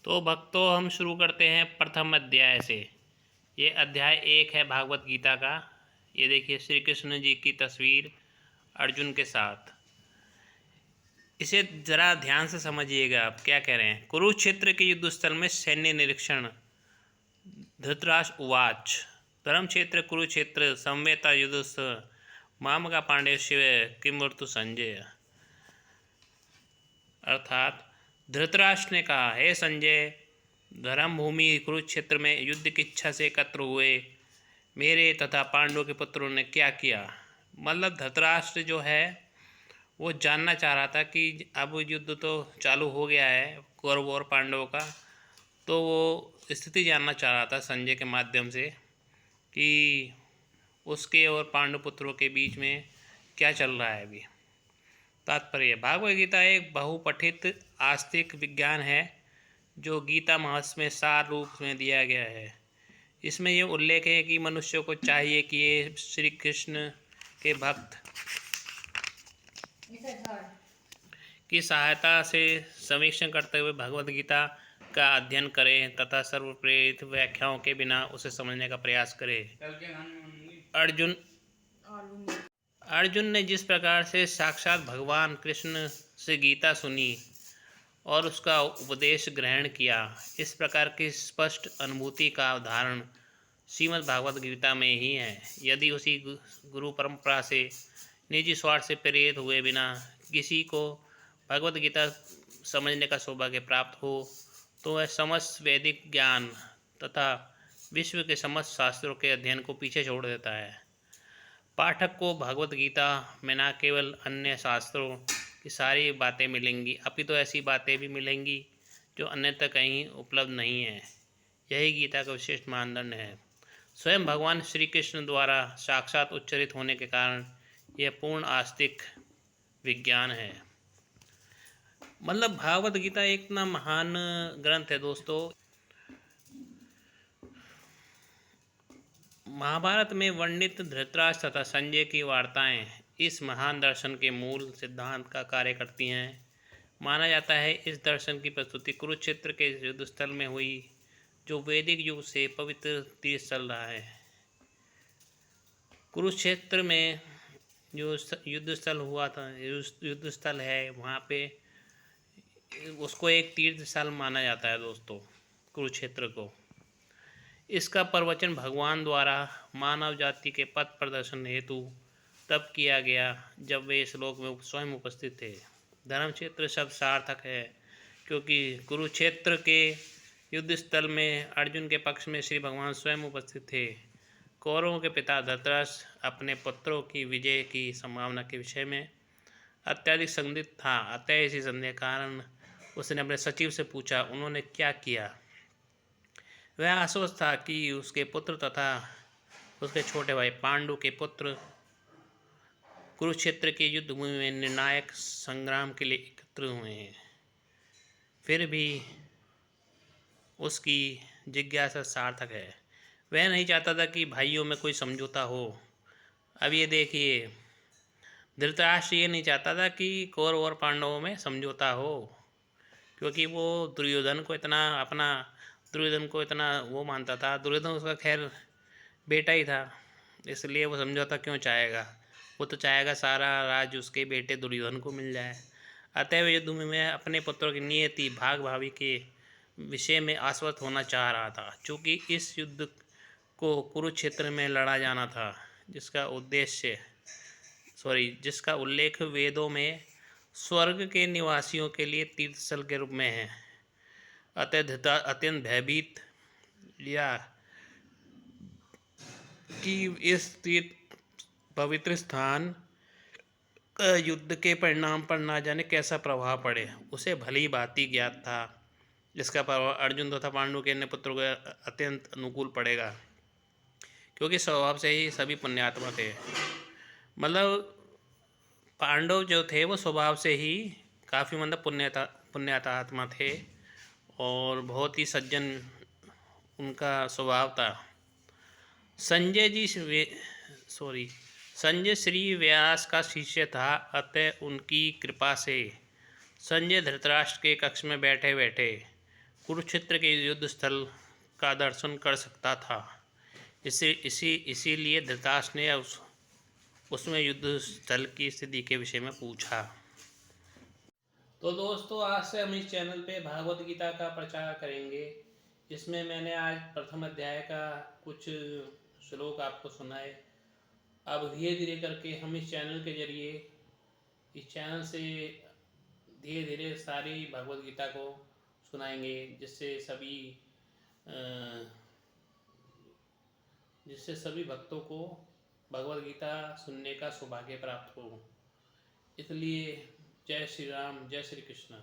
तो भक्तों, हम शुरू करते हैं प्रथम अध्याय से। ये अध्याय 1 है भागवत गीता का। ये देखिए श्री कृष्ण जी की तस्वीर अर्जुन के साथ। इसे जरा ध्यान से समझिएगा, आप क्या कह रहे हैं। कुरुक्षेत्र के युद्ध स्थल में सैन्य निरीक्षण। धृतराष्ट्र उवाच धर्मक्षेत्र कुरुक्षेत्र संवेता युद्धस्थ मामका पांडे शिव किमूर्तु संजय। अर्थात धृतराष्ट्र ने कहा, हे संजय, धर्म भूमि कुरुक्षेत्र में युद्ध की इच्छा से एकत्र हुए मेरे तथा पांडवों के पुत्रों ने क्या किया। मतलब धृतराष्ट्र जो है वो जानना चाह रहा था कि अब युद्ध तो चालू हो गया है कौरवों और पांडवों का, तो वो स्थिति जानना चाह रहा था संजय के माध्यम से कि उसके और पांडव पुत्रों के बीच में क्या चल रहा है अभी। तात्पर्य, भागवत गीता एक बहुपठित आस्तिक विज्ञान है जो गीता महर्षि में सार रूप में दिया गया है। इसमें यह उल्लेख है कि मनुष्य को चाहिए कि ये श्री कृष्ण के भक्त की सहायता से समीक्षण करते हुए भगवत गीता का अध्ययन करें तथा सर्वप्रेरित व्याख्याओं के बिना उसे समझने का प्रयास करें। अर्जुन ने जिस प्रकार से साक्षात भगवान कृष्ण से गीता सुनी और उसका उपदेश ग्रहण किया, इस प्रकार की स्पष्ट अनुभूति का उदाहरण श्रीमद् भागवत गीता में ही है। यदि उसी गुरु परंपरा से निजी स्वार्थ से प्रेरित हुए बिना किसी को भगवत गीता समझने का सौभाग्य प्राप्त हो तो वह समस्त वैदिक ज्ञान तथा विश्व के समस्त शास्त्रों के अध्ययन को पीछे छोड़ देता है। पाठक को भगवत गीता में न केवल अन्य शास्त्रों की सारी बातें मिलेंगी, अपितु ऐसी बातें भी मिलेंगी जो अन्यथा कहीं उपलब्ध नहीं है। यही गीता का विशिष्ट मानदंड है। स्वयं भगवान श्री कृष्ण द्वारा साक्षात उच्चरित होने के कारण यह पूर्ण आस्तिक विज्ञान है। मतलब भागवत गीता एक इतना महान ग्रंथ है दोस्तों। महाभारत में वर्णित धृतराष्ट्र तथा संजय की वार्ताएं इस महान दर्शन के मूल सिद्धांत का कार्य करती हैं। माना जाता है इस दर्शन की प्रस्तुति कुरुक्षेत्र के युद्ध स्थल में हुई, जो वैदिक युग से पवित्र तीर्थ चल रहा है। कुरुक्षेत्र में जो युद्ध स्थल हुआ था, युद्ध स्थल है, वहाँ पे उसको एक तीर्थ स्थल माना जाता है दोस्तों, कुरुक्षेत्र को। इसका प्रवचन भगवान द्वारा मानव जाति के पथ प्रदर्शन हेतु तब किया गया जब वे इस लोक में स्वयं उपस्थित थे। धर्मक्षेत्र शब्द सार्थक है क्योंकि कुरुक्षेत्र के युद्ध स्थल में अर्जुन के पक्ष में श्री भगवान स्वयं उपस्थित थे। कौरवों के पिता धृतराष्ट्र अपने पुत्रों की विजय की संभावना के विषय में अत्यधिक संदिग्ध था। अतः इसी संदेह कारण उसने अपने सचिव से पूछा, उन्होंने क्या किया। वह आश्वस्त था कि उसके पुत्र तथा उसके छोटे भाई पांडु के पुत्र कुरुक्षेत्र के युद्ध भूमि में निर्णायक संग्राम के लिए एकत्र हुए हैं। फिर भी उसकी जिज्ञासा सार्थक है। वह नहीं चाहता था कि भाइयों में कोई समझौता हो। अब ये देखिए, धृतराष्ट्र ये नहीं चाहता था कि कौरव और पांडवों में समझौता हो, क्योंकि वो दुर्योधन को इतना वो मानता था। दुर्योधन उसका खैर बेटा ही था, इसलिए वो समझौता क्यों चाहेगा। वो तो चाहेगा सारा राज उसके बेटे दुर्योधन को मिल जाए। अतः वह युद्ध में अपने पुत्रों की नियति भाग भावी के विषय में आश्वस्त होना चाह रहा था। चूँकि इस युद्ध को कुरुक्षेत्र में लड़ा जाना था, जिसका उल्लेख वेदों में स्वर्ग के निवासियों के लिए तीर्थस्थल के रूप में है। अतः धृता अत्यंत भयभीत या कि इस तीर्थ पवित्र स्थान युद्ध के परिणाम पर ना जाने कैसा प्रभाव पड़े, उसे भली भांति ज्ञात था। इसका प्रभाव अर्जुन तथा पांडु के अन्य पुत्रों को अत्यंत अनुकूल पड़ेगा, क्योंकि स्वभाव से ही सभी पुण्यात्मा थे। मतलब पांडव जो थे वो स्वभाव से ही काफ़ी मतलब पुण्यात्मा थे और बहुत ही सज्जन उनका स्वभाव था। संजय श्री व्यास का शिष्य था। अतः उनकी कृपा से संजय धृतराष्ट्र के कक्ष में बैठे बैठे कुरुक्षेत्र के युद्ध स्थल का दर्शन कर सकता था। इसीलिए धृतराष्ट्र ने उसमें युद्ध स्थल की स्थिति के विषय में पूछा। तो दोस्तों, आज से हम इस चैनल पे भागवत गीता का प्रचार करेंगे, जिसमें मैंने आज प्रथम अध्याय का कुछ श्लोक आपको सुनाए। अब धीरे धीरे करके हम इस चैनल के जरिए, इस चैनल से धीरे धीरे सारी भगवत गीता को सुनाएंगे, जिससे सभी भक्तों को भगवत गीता सुनने का सौभाग्य प्राप्त हो। इसलिए जय श्री राम, जय श्री कृष्ण।